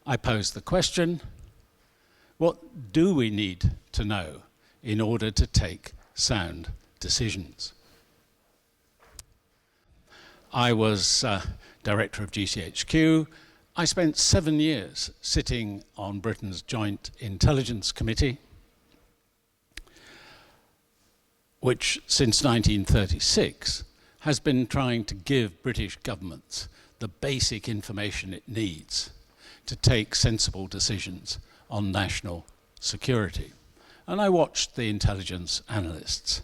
I pose the question, what do we need to know in order to take sound decisions? I was director of GCHQ. I spent 7 years sitting on Britain's Joint Intelligence Committee, which since 1936 has been trying to give British governments the basic information it needs to take sensible decisions on national security. And I watched the intelligence analysts.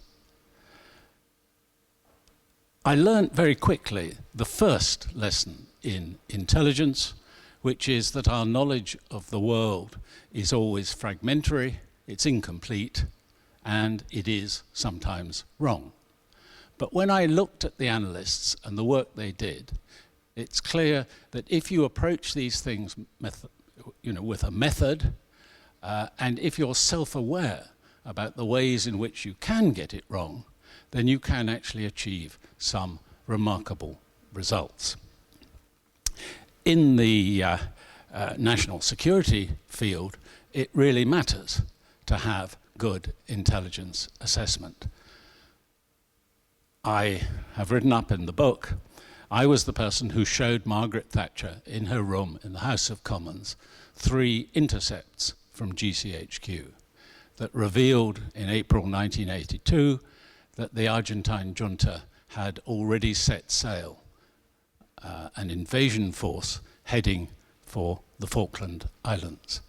I learned very quickly the first lesson in intelligence, which is that our knowledge of the world is always fragmentary, it's incomplete, and it is sometimes wrong. But when I looked at the analysts and the work they did, it's clear that if you approach these things with a method, and if you're self-aware about the ways in which you can get it wrong, then you can actually achieve some remarkable results. In the national security field, it really matters to have good intelligence assessment. I have written up in the book, I was the person who showed Margaret Thatcher in her room in the House of Commons 3 intercepts from GCHQ that revealed in April 1982 that the Argentine junta had already set sail, an invasion force heading for the Falkland Islands,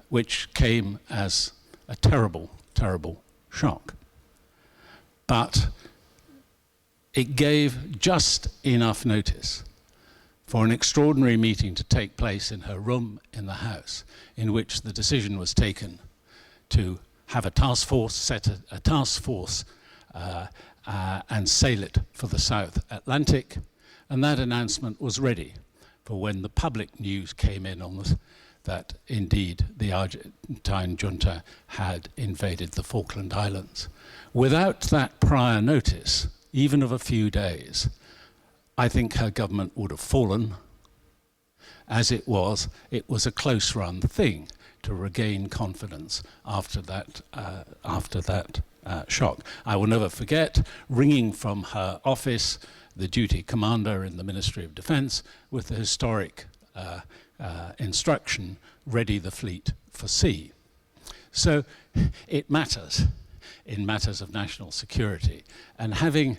which came as a terrible, terrible shock. But it gave just enough notice for an extraordinary meeting to take place in her room in the House, in which the decision was taken to have a task force, and sail it for the South Atlantic. And that announcement was ready for when the public news came in on that indeed the Argentine junta had invaded the Falkland Islands. Without that prior notice, even of a few days, I think her government would have fallen. As it was a close-run thing to regain confidence after that shock. I will never forget ringing from her office the duty commander in the Ministry of Defence with the historic instruction, ready the fleet for sea. So it matters in matters of national security, and having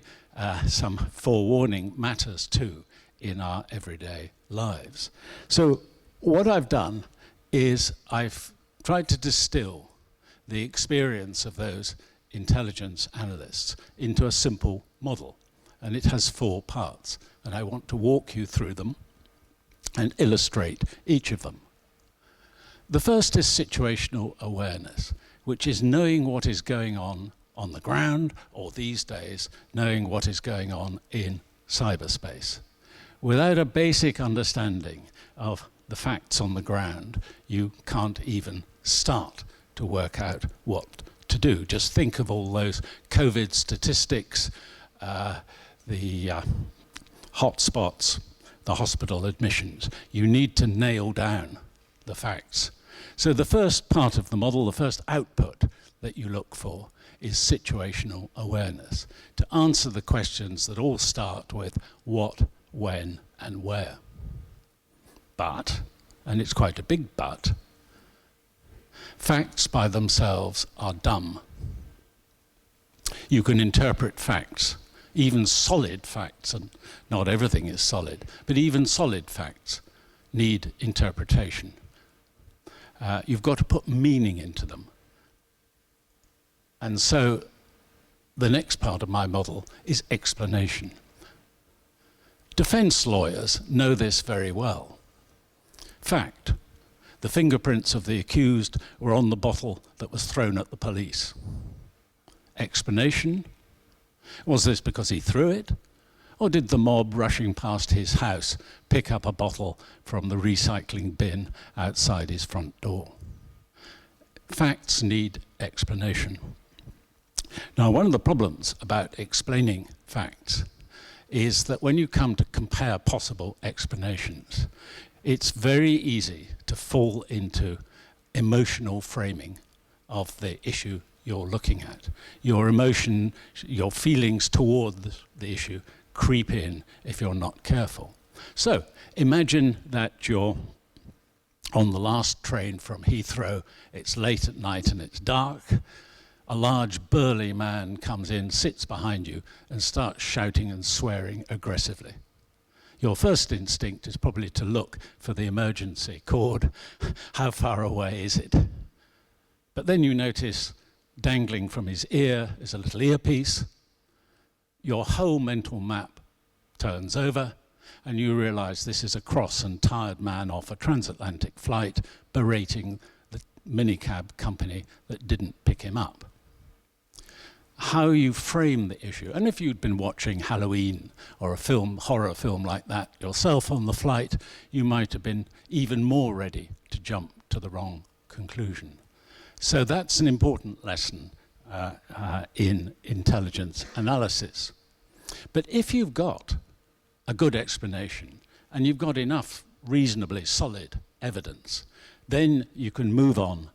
some forewarning matters too in our everyday lives. So what I've done is I've tried to distill the experience of those intelligence analysts into a simple model, and it has 4 parts, and I want to walk you through them and illustrate each of them. The first is situational awareness, which is knowing what is going on the ground, or these days, knowing what is going on in cyberspace. Without a basic understanding of the facts on the ground, you can't even start to work out what to do. Just think of all those COVID statistics, the hotspots, the hospital admissions. You need to nail down the facts. So the first part of the model, the first output that you look for, is situational awareness, to answer the questions that all start with what, when, and where. But, and it's quite a big but, facts by themselves are dumb. You can interpret facts, even solid facts, and not everything is solid, but even solid facts need interpretation. You've got to put meaning into them. And so the next part of my model is explanation. Defense lawyers know this very well. Fact, the fingerprints of the accused were on the bottle that was thrown at the police. Explanation, was this because he threw it? Or did the mob rushing past his house pick up a bottle from the recycling bin outside his front door? Facts need explanation. Now, one of the problems about explaining facts is that when you come to compare possible explanations, it's very easy to fall into emotional framing of the issue you're looking at. Your emotion, your feelings toward the issue creep in if you're not careful. So imagine that you're on the last train from Heathrow, it's late at night and it's dark. A large burly man comes in, sits behind you and starts shouting and swearing aggressively. Your first instinct is probably to look for the emergency cord. How far away is it? But then you notice dangling from his ear is a little earpiece. Your whole mental map turns over and you realize this is a cross and tired man off a transatlantic flight berating the minicab company that didn't pick him up. How you frame the issue, and if you'd been watching Halloween or a horror film like that yourself on the flight, you might have been even more ready to jump to the wrong conclusion. So that's an important lesson in intelligence analysis. But if you've got a good explanation and you've got enough reasonably solid evidence, then you can move on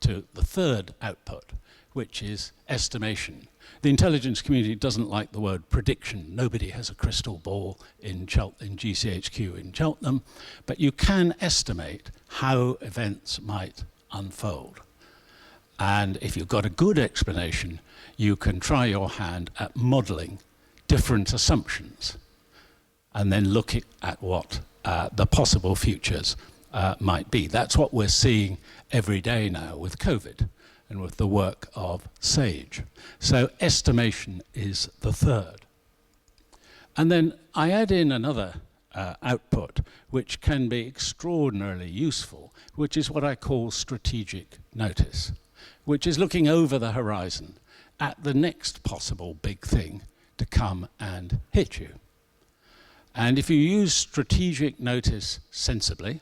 to the third output, which is estimation. The intelligence community doesn't like the word prediction. Nobody has a crystal ball in GCHQ in Cheltenham, but you can estimate how events might unfold. And if you've got a good explanation, you can try your hand at modeling different assumptions and then look at what the possible futures might be. That's what we're seeing every day now with COVID and with the work of SAGE. So estimation is the third. And then I add in another output which can be extraordinarily useful, which is what I call strategic notice, which is looking over the horizon at the next possible big thing to come and hit you. And if you use strategic notice sensibly,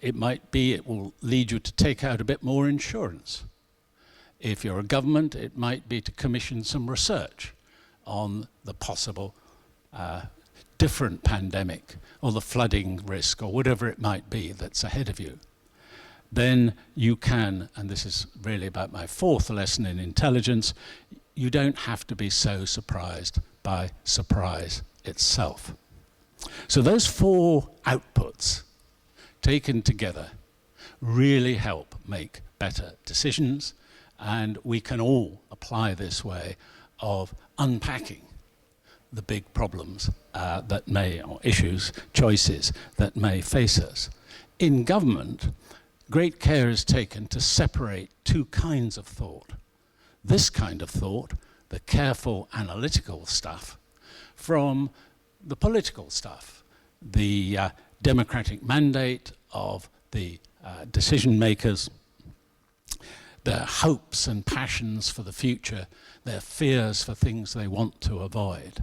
it will lead you to take out a bit more insurance. If you're a government, it might be to commission some research on the possible different pandemic or the flooding risk or whatever it might be that's ahead of you. Then you can, and this is really about my fourth lesson in intelligence, you don't have to be so surprised by surprise itself. So those four outputs taken together really help make better decisions, and we can all apply this way of unpacking the big problems or issues, choices that may face us. In government, great care is taken to separate two kinds of thought. This kind of thought, the careful analytical stuff, from the political stuff, the democratic mandate of the decision makers, their hopes and passions for the future, their fears for things they want to avoid.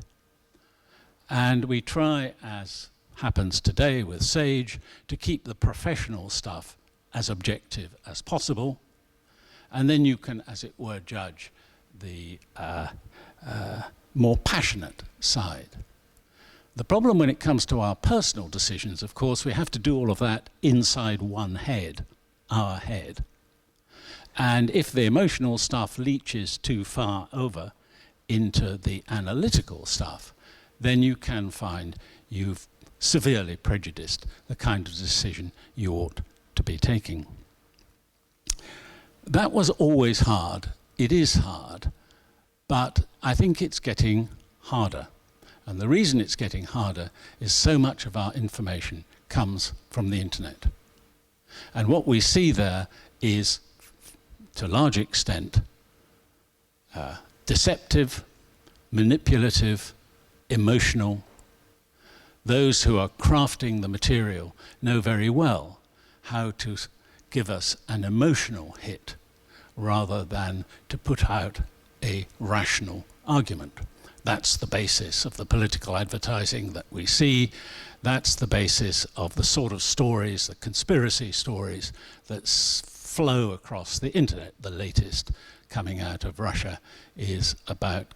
And we try, as happens today with SAGE, to keep the professional stuff as objective as possible, and then you can, as it were, judge the more passionate side. The problem when it comes to our personal decisions, of course, we have to do all of that inside one head, our head. And if the emotional stuff leaches too far over into the analytical stuff, then you can find you've severely prejudiced the kind of decision you ought to be taking. That was always hard. It is hard, but I think it's getting harder. And the reason it's getting harder is so much of our information comes from the internet. And what we see there is, to a large extent, deceptive, manipulative, emotional. Those who are crafting the material know very well how to give us an emotional hit rather than to put out a rational argument. That's the basis of the political advertising that we see. That's the basis of the sort of stories, the conspiracy stories that flow across the internet. The latest coming out of Russia is about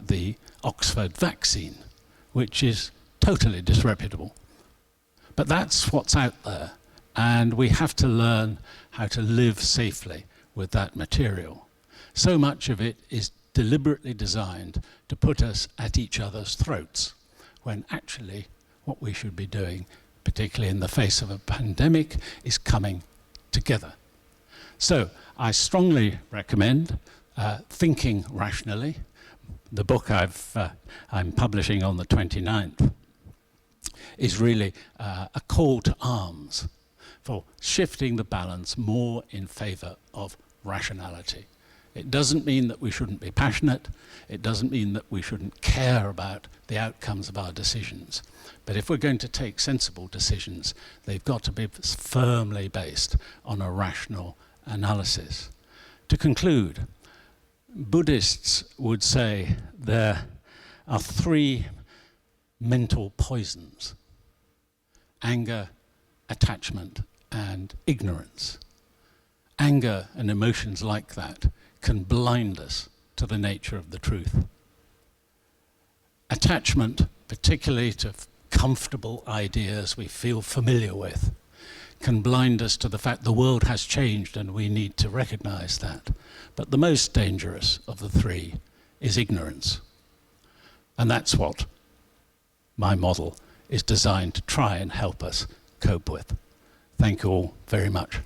the Oxford vaccine, which is totally disreputable. But that's what's out there, and we have to learn how to live safely with that material. So much of it is deliberately designed to put us at each other's throats, when actually what we should be doing, particularly in the face of a pandemic, is coming together. So I strongly recommend Thinking Rationally. The book I'm publishing on the 29th is really a call to arms for shifting the balance more in favor of rationality. It doesn't mean that we shouldn't be passionate. It doesn't mean that we shouldn't care about the outcomes of our decisions. But if we're going to take sensible decisions, they've got to be firmly based on a rational analysis. To conclude, Buddhists would say there are three mental poisons: anger, attachment, and ignorance. Anger and emotions like that can blind us to the nature of the truth. Attachment, particularly to comfortable ideas we feel familiar with, can blind us to the fact the world has changed and we need to recognize that. But the most dangerous of the three is ignorance. And that's what my model is designed to try and help us cope with. Thank you all very much.